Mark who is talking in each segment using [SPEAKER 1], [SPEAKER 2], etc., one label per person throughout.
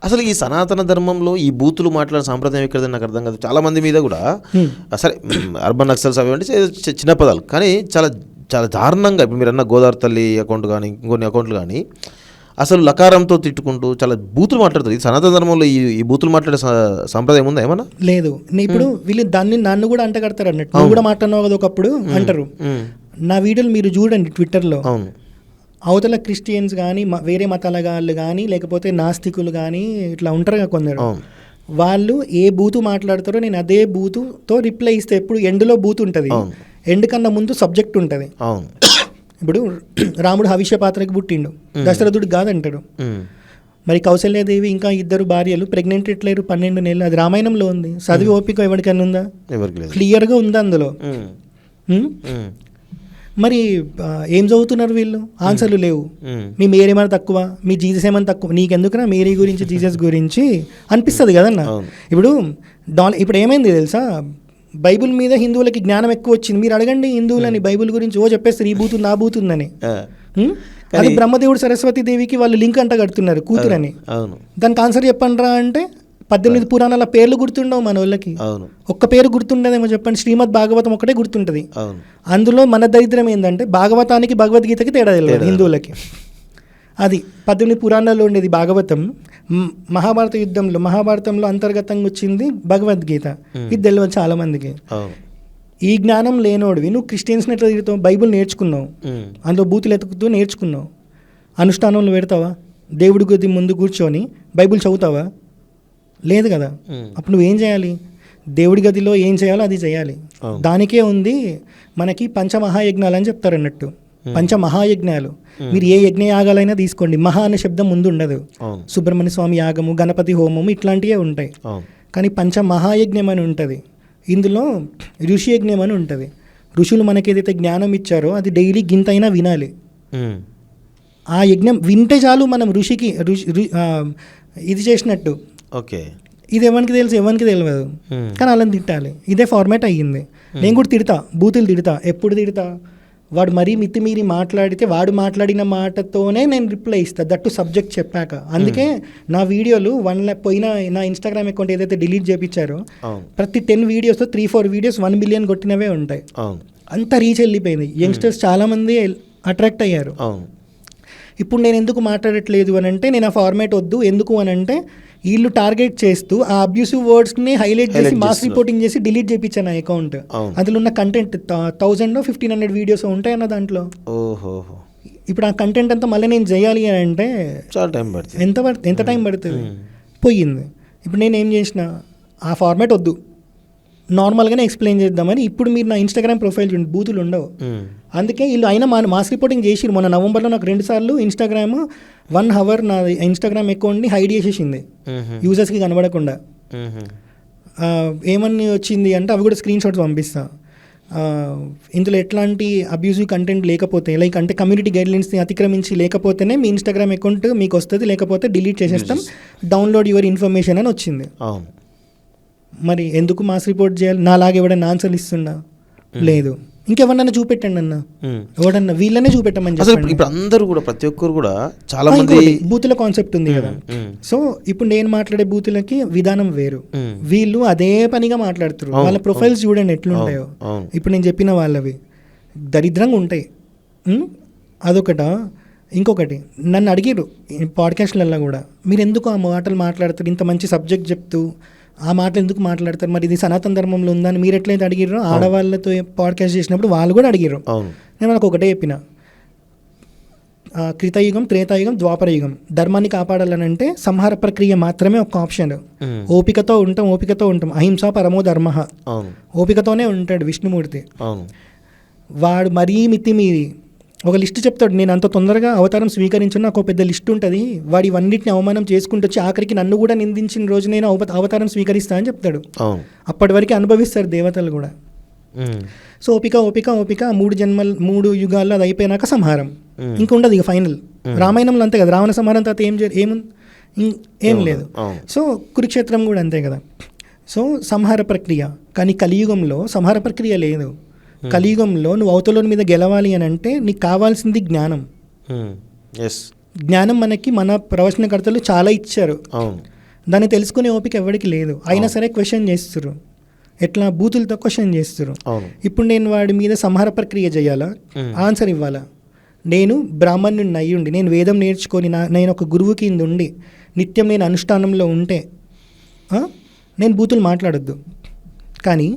[SPEAKER 1] అసలు ఈ సనాతన ధర్మంలో ఈ బూతులు మాట్లాడే సాంప్రదాయం ఎక్కడదని నాకు అర్థం కాదు. చాలా మంది మీద కూడా సరే అర్బన్ నక్సల్స్ అవి అంటే చిన్న పదాలు, కానీ చాలా చాలా దారుణంగా ఇప్పుడు మీరు అన్న గోదావరి తల్లి అకౌంట్ కానీ ఇంకొన్ని అకౌంట్లు కానీ అసలు లకారంతో తిట్టుకుంటూ చాలా బూతులు మాట్లాడుతారు. ఈ సనాతన ధర్మంలో ఈ బూతులు మాట్లాడే సాంప్రదాయం ఉందా ఏమన్నా?
[SPEAKER 2] లేదు. ఇప్పుడు వీళ్ళు నన్ను కూడా అంటగడతారు అన్నట్టు. నువ్వు కూడా మాట్లాడినావు కదా ఒకప్పుడు అంటారు. నా వీడియోలు మీరు చూడండి ట్విట్టర్లో, అవతల క్రిస్టియన్స్ కానీ వేరే మతాల వాళ్ళు కానీ లేకపోతే నాస్తికులు కానీ ఇట్లా ఉంటారు కదా కొందరు, వాళ్ళు ఏ బూతు మాట్లాడతారో నేను అదే బూతుతో రిప్లై ఇస్తే, ఎప్పుడు ఎండ్లో బూతు ఉంటుంది, ఎండ్ కన్నా ముందు సబ్జెక్ట్ ఉంటుంది. ఇప్పుడు రాముడు హవిష్య పాత్రకి పుట్టిండు, దశరథుడు కాదంటాడు. మరి కౌశల్యాదేవి ఇంకా 2 భార్యలు ప్రెగ్నెంట్ ఎట్లేరు 12 నెలలు, అది రామాయణంలో ఉంది. చదివి ఓపిక ఎవరికైనా ఉందా? క్లియర్గా ఉంది అందులో. మరి ఏం చదువుతున్నారు వీళ్ళు? ఆన్సర్లు లేవు. మీ మేరీ ఏమైనా తక్కువ, మీ జీసస్ ఏమైనా తక్కువ, నీకెందుకురా మేరీ గురించి జీసస్ గురించి అనిపిస్తుంది కదన్నా. ఇప్పుడు ఏమైంది తెలుసా, బైబుల్ మీద హిందువులకి జ్ఞానం ఎక్కువ వచ్చింది. మీరు అడగండి హిందువులని బైబుల్ గురించి, చెప్పేస్తారు ఈ బూతుంది ఆ బూతుందని. అది బ్రహ్మదేవుడు సరస్వతి దేవికి వాళ్ళు లింక్ అంట కడుతున్నారు కూతురని. దానికి ఆన్సర్ చెప్పండిరా అంటే 18 పురాణాల పేర్లు గుర్తుండవు మన వాళ్ళకి. ఒక్క పేరు గుర్తుండదేమో చెప్పండి. శ్రీమద్ భాగవతం ఒకటే గుర్తుంటుంది. అందులో మన దరిద్రం ఏంటంటే భాగవతానికి భగవద్గీతకి తేడా తెలియదు హిందువులకి. అది 18 పురాణాల్లో ఉండేది భాగవతం. మహాభారతంలో అంతర్గతంగా వచ్చింది భగవద్గీత. ఇది తెలియదు చాలా మందికి. ఈ జ్ఞానం లేనోడివి నువ్వు క్రిస్టియన్స్ని ఎట్లా తిరుగుతావు? బైబుల్ నేర్చుకున్నావు, అందులో బూతులు ఎతుకుతూ నేర్చుకున్నావు, అనుష్ఠానంలో పెడతావా? దేవుడి గది ముందు కూర్చొని బైబుల్ చదువుతావా? లేదు కదా. అప్పుడు నువ్వేం చేయాలి? దేవుడి గదిలో ఏం చేయాలో అది చేయాలి. దానికే ఉంది మనకి పంచమహాయజ్ఞాలు అని చెప్తారు అన్నట్టు. పంచమహాయజ్ఞాలు, మీరు ఏ యజ్ఞ యాగాలైనా తీసుకోండి, మహా అనే శబ్దం ముందు ఉండదు. సుబ్రహ్మణ్య స్వామి యాగము, గణపతి హోమము ఇట్లాంటివే ఉంటాయి. కానీ పంచమహాయజ్ఞం అని ఉంటుంది. ఇందులో ఋషి యజ్ఞం అని ఉంటుంది. ఋషులు మనకి ఏదైతే జ్ఞానం ఇచ్చారో అది డైలీ గింతైనా వినాలి. ఆ యజ్ఞం వింటే చాలు మనం ఋషికి ఇది చేసినట్టు.
[SPEAKER 1] ఓకే,
[SPEAKER 2] ఇది ఎవరికి తెలుసు? ఎవరికి తెలియదు. కానీ అలా తిట్టాలి. ఇదే ఫార్మాట్ అయ్యింది. నేను కూడా తిడతా, బూతులు తిడతా. ఎప్పుడు తిడతా? వాడు మరీ మితిమీరి మాట్లాడితే వాడు మాట్లాడిన మాటతోనే నేను రిప్లై ఇస్తాను, దట్టు సబ్జెక్ట్ చెప్పాక. అందుకే నా వీడియోలు పోయిన నా ఇన్స్టాగ్రామ్ అకౌంట్ ఏదైతే డిలీట్ చేయించారో ప్రతి 10 వీడియోస్తో 3-4 వీడియోస్ 1 మిలియన్ కొట్టినవే ఉంటాయి. అంత రీచ్ వెళ్ళిపోయింది. యంగ్స్టర్స్ చాలామంది అట్రాక్ట్ అయ్యారు. ఇప్పుడు నేను ఎందుకు మాట్లాడట్లేదు అని అంటే, నేను ఆ ఫార్మాట్ వద్దు. ఎందుకు అని అంటే వీళ్ళు టార్గెట్ చేస్తూ ఆ అబ్యూసివ్ వర్డ్స్ని హైలైట్ చేసి మాస్ రిపోర్టింగ్ చేసి డిలీట్ చేయించాను ఆ అకౌంట్. అందులో ఉన్న కంటెంట్ 1000-1500 వీడియోస్ ఉంటాయన్న దాంట్లో. ఇప్పుడు ఆ కంటెంట్ అంతా మళ్ళీ నేను చేయాలి అని అంటే
[SPEAKER 1] చాలా టైం పడుతుంది.
[SPEAKER 2] ఎంత టైం పడుతుంది? పోయింది. ఇప్పుడు నేను ఏం చేసిన, ఆ ఫార్మాట్ వద్దు, నార్మల్గానే ఎక్స్ప్లెయిన్ చేద్దామని. ఇప్పుడు మీరు నా ఇన్స్టాగ్రామ్ ప్రొఫైల్ చూడండి, బూతులు ఉండవు. అందుకే వీళ్ళు అయినా మాస్ రిపోర్టింగ్ చేసిరు. మొన్న నవంబర్లో నాకు 2 సార్లు ఇన్స్టాగ్రామ్ 1 hour నా ఇన్స్టాగ్రామ్ అకౌంట్ని హైడ్ చేసేసింది యూజర్స్కి కనబడకుండా. ఏమని వచ్చింది అంటే అవి కూడా స్క్రీన్ షాట్స్ పంపిస్తా. ఇందులో ఎట్లాంటి అబ్యూజివ్ కంటెంట్ లేకపోతే, లైక్ అంటే కమ్యూనిటీ గైడ్లైన్స్ని అతిక్రమించి లేకపోతేనే మీ ఇన్స్టాగ్రామ్ అకౌంట్ మీకు వస్తుంది, లేకపోతే డిలీట్ చేసేస్తాం, డౌన్లోడ్ యువర్ ఇన్ఫర్మేషన్ అని వచ్చింది. మరి ఎందుకు మాస్ రిపోర్ట్ చేయాలి? నాలాగే ఎవడన్నా ఆన్సర్లు ఇస్తున్నా? లేదు. ఇంకెవరన్నా చూపెట్టండి అన్న, ఎవడన్నా వీళ్ళనే చూపెట్టమని చెప్పండి.
[SPEAKER 1] ఇప్పుడు అందరూ కూడా ప్రతి ఒక్కరు కూడా చాలా మంది
[SPEAKER 2] బూతుల కాన్సెప్ట్ ఉంది కదా. సో ఇప్పుడు నేను మాట్లాడే బూతులకి విధానం వేరు, వీళ్ళు అదే పనిగా మాట్లాడుతారు. వాళ్ళ ప్రొఫైల్స్ చూడండి ఎట్లుంటాయో. ఇప్పుడు నేను చెప్పిన వాళ్ళవి దరిద్రంగా ఉంటాయి. అదొకట. ఇంకొకటి నన్ను అడిగారు పాడ్కాస్ట్లలో కూడా, మీరు ఎందుకు ఆ మాటలు మాట్లాడతారు, ఇంత మంచి సబ్జెక్ట్ చెప్తూ ఆ మాటలు ఎందుకు మాట్లాడతారు, మరి ఇది సనాతన ధర్మంలో ఉందని మీరు ఎట్లయితే అడిగిరో, ఆడవాళ్ళతో పాడ్కాస్ట్ చేసినప్పుడు వాళ్ళు కూడా అడిగారు. నేను వాళ్ళకి ఒకటే చెప్పిన, కృతయుగం, త్రేతాయుగం, ద్వాపరయుగం ధర్మాన్ని కాపాడాలనంటే సంహార ప్రక్రియ మాత్రమే ఒక ఆప్షన్. ఓపికతో ఉంటాం. అహింస పరమో ధర్మ. ఓపికతోనే ఉంటాడు విష్ణుమూర్తి. వాడు మరీ మితిమీరి ఒక లిస్ట్ చెప్తాడు, నేను అంత తొందరగా అవతారం స్వీకరించిన, నాకు ఒక పెద్ద లిస్ట్ ఉంటుంది, వాడి ఇవన్నిటిని అవమానం చేసుకుంటూ వచ్చి ఆఖరికి నన్ను కూడా నిందించిన రోజు నేను అవతారం స్వీకరిస్తా అని చెప్తాడు. అప్పటి వరకు అనుభవిస్తారు దేవతలు కూడా. సో ఓపిక 3 యుగాల్లో అది అయిపోయినాక సంహారం ఇంకొండదు ఇక ఫైనల్. రామాయణంలో అంతే కదా, రావణ సంహారం తర్వాత ఏం లేదు. సో కురుక్షేత్రం కూడా అంతే కదా. సో సంహార ప్రక్రియ. కానీ కలియుగంలో సంహార ప్రక్రియ లేదు. కలియుగంలో నువ్వు అవతల మీద గెలవాలి అని అంటే నీకు కావాల్సింది జ్ఞానం. జ్ఞానం మనకి మన ప్రవచనకర్తలు చాలా ఇచ్చారు. దాన్ని తెలుసుకునే ఓపిక ఎవరికి లేదు, అయినా సరే క్వశ్చన్ చేస్తారు, ఎట్లా బూతులతో క్వశ్చన్ చేస్తారు.
[SPEAKER 1] అవును.
[SPEAKER 2] ఇప్పుడు నేను వాడి మీద సంహార ప్రక్రియ చేయాలా, ఆన్సర్ ఇవ్వాలా? నేను బ్రాహ్మణుడిని అయ్యుండి, నేను వేదం నేర్చుకొని నేను ఒక గురువు కింద ఉండి నిత్యం నేను అనుష్ఠానంలో ఉంటే నేను బూతులు మాట్లాడొద్దు. కానీ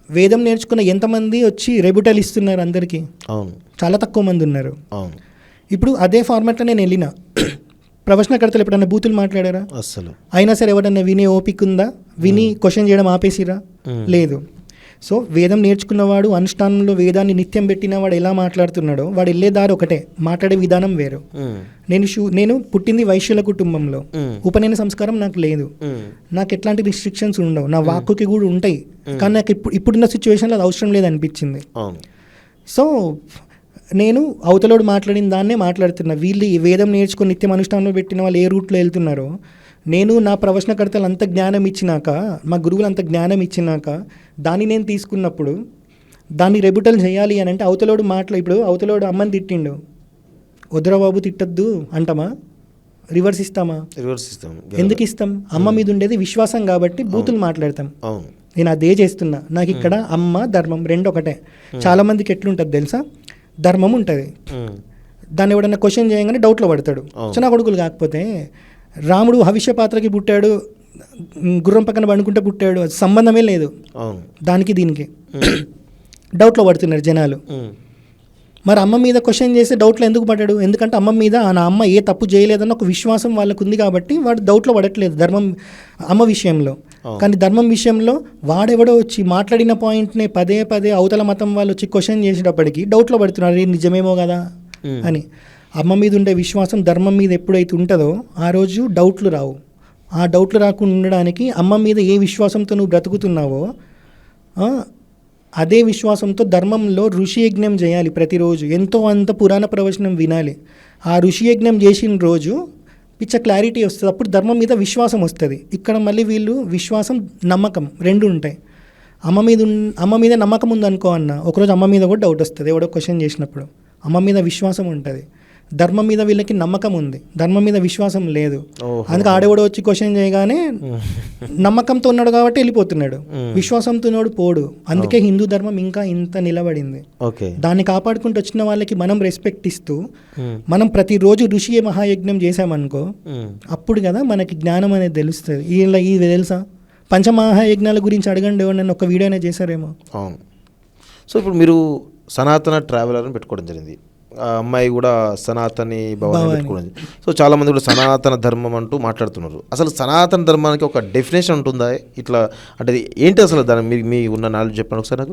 [SPEAKER 2] వేదం నేర్చుకున్న ఎంతమంది వచ్చి రెబుటల్ ఇస్తున్నారు అందరికీ?
[SPEAKER 1] అవును,
[SPEAKER 2] చాలా తక్కువ మంది ఉన్నారు.
[SPEAKER 1] అవును.
[SPEAKER 2] ఇప్పుడు అదే ఫార్మాట్లో నేను వెళ్ళిన ప్రవచనకర్తలు ఎప్పుడన్నా బూతులు మాట్లాడారా?
[SPEAKER 1] అస్సలు.
[SPEAKER 2] అయినా సరే ఎవడన్నా వినే ఓపిక ఉందా? విని క్వశ్చన్ చేయడం ఆపేసిరా? లేదు. సో వేదం నేర్చుకున్నవాడు, అనుష్ఠానంలో వేదాన్ని నిత్యం పెట్టినవాడు ఎలా మాట్లాడుతున్నాడో వాడు వెళ్ళే దారి ఒకటే, మాట్లాడే విధానం వేరు. నేను పుట్టింది వైశ్యుల కుటుంబంలో, ఉపనయన సంస్కారం నాకు లేదు, నాకు ఎట్లాంటి రిస్ట్రిక్షన్స్ ఉండవు, నా వాక్కుకి కూడా ఉంటాయి, కానీ నాకు ఇప్పుడున్న సిచ్యువేషన్లో అది అవసరం లేదనిపించింది. సో నేను అవతలోడు మాట్లాడిన దాన్నే మాట్లాడుతున్నా. వీళ్ళు ఈ వేదం నేర్చుకుని నిత్యం అనుష్ఠానంలో పెట్టిన వాళ్ళు ఏ రూట్లో వెళ్తున్నారో, నేను నా ప్రవచనకర్తలు అంత జ్ఞానం ఇచ్చినాక, మా గురువులు అంత జ్ఞానం ఇచ్చినాక దాన్ని నేను తీసుకున్నప్పుడు దాన్ని రెబుటల్ చేయాలి అని అంటే అవతలోడు ఇప్పుడు అవతలోడు అమ్మని తిట్టిండు, వద్దురా బాబు తిట్టద్దు అంటామా? రివర్స్ ఇస్తామా?
[SPEAKER 1] రివర్స్ ఇస్తాం.
[SPEAKER 2] ఎందుకు ఇస్తాం? అమ్మ మీద ఉండేది విశ్వాసం కాబట్టి బూతులు మాట్లాడతాం. నేను అదే చేస్తున్నా. నాకు ఇక్కడ అమ్మ ధర్మం రెండు ఒకటే. చాలామందికి ఎట్లుంటుంది తెలుసా? ధర్మం ఉంటుంది, దాన్ని ఎవడన్నా క్వశ్చన్ చేయగానే డౌట్లో పడతాడు. చిన్న కొడుకులు కాకపోతే రాముడు హవిష్య పాత్రకి పుట్టాడు, గుర్రం పక్కన పండుకుంటే పుట్టాడు, అది సంబంధమే లేదు దానికి దీనికి. డౌట్లో పడుతున్నారు జనాలు. మరి అమ్మ మీద క్వశ్చన్ చేస్తే డౌట్లో ఎందుకు పడ్డాడు? ఎందుకంటే అమ్మ మీద నా అమ్మ ఏ తప్పు చేయలేదన్న ఒక విశ్వాసం వాళ్ళకు ఉంది కాబట్టి వాడు డౌట్లో పడట్లేదు ధర్మం అమ్మ విషయంలో. కానీ ధర్మం విషయంలో వాడెవడో వచ్చి మాట్లాడిన పాయింట్ని పదే పదే అవతల మతం వాళ్ళు వచ్చి క్వశ్చన్ చేసేటప్పటికి డౌట్లో పడుతున్నారు, ఇది నిజమేమో కదా అని. అమ్మ మీద ఉండే విశ్వాసం ధర్మం మీద ఎప్పుడైతే ఉంటుందో ఆ రోజు డౌట్లు రావు. ఆ డౌట్లు రాకుండా ఉండడానికి అమ్మ మీద ఏ విశ్వాసంతో నువ్వు బ్రతుకుతున్నావో అదే విశ్వాసంతో ధర్మంలో ఋషి యజ్ఞం చేయాలి ప్రతిరోజు. ఎంతో అంత పురాణ ప్రవచనం వినాలి. ఆ ఋషి యజ్ఞం చేసిన రోజు పిచ్చ క్లారిటీ వస్తుంది, అప్పుడు ధర్మం మీద విశ్వాసం వస్తుంది. ఇక్కడ మళ్ళీ వీళ్ళు విశ్వాసం నమ్మకం రెండు ఉంటాయి. అమ్మ మీద నమ్మకం ఉందనుకో అన్న, ఒకరోజు అమ్మ మీద కూడా డౌట్ వస్తుంది ఎవడో క్వశ్చన్ చేసినప్పుడు. అమ్మ మీద విశ్వాసం ఉంటుంది, ధర్మం మీద వీళ్ళకి నమ్మకం ఉంది, ధర్మం మీద విశ్వాసం లేదు. అందుకే ఆడేవాడు వచ్చి క్వశ్చన్ చేయగానే నమ్మకంతో ఉన్నాడు కాబట్టి వెళ్ళిపోతున్నాడు, విశ్వాసంతో ఉన్నాడు పోడు. అందుకే హిందూ ధర్మం ఇంకా ఇంత నిలబడింది. దాన్ని కాపాడుకుంటూ వచ్చిన వాళ్ళకి మనం రెస్పెక్ట్ ఇస్తూ మనం ప్రతిరోజు ఋషి మహాయజ్ఞం చేసామనుకో, అప్పుడు కదా మనకి జ్ఞానం అనేది తెలుస్తుంది. ఇది తెలుసా? పంచమహాయజ్ఞాల గురించి అడగండి, ఎవరు ఒక వీడియో అనేది చేశారేమో.
[SPEAKER 1] అవును. సో ఇప్పుడు మీరు సనాతన ట్రావెలర్ని పెట్టుకోవడం జరిగింది, ఆ అమ్మాయి కూడా సనాతని భవన్ పెట్టుకోవడం. సో చాలామంది కూడా సనాతన ధర్మం అంటూ మాట్లాడుతున్నారు. అసలు సనాతన ధర్మానికి ఒక డెఫినేషన్ ఉంటుందా ఇట్లా? అంటే ఏంటి అసలు దాని మీ ఉన్న నాలెడ్జ్ చెప్పండి ఒకసారి నాకు.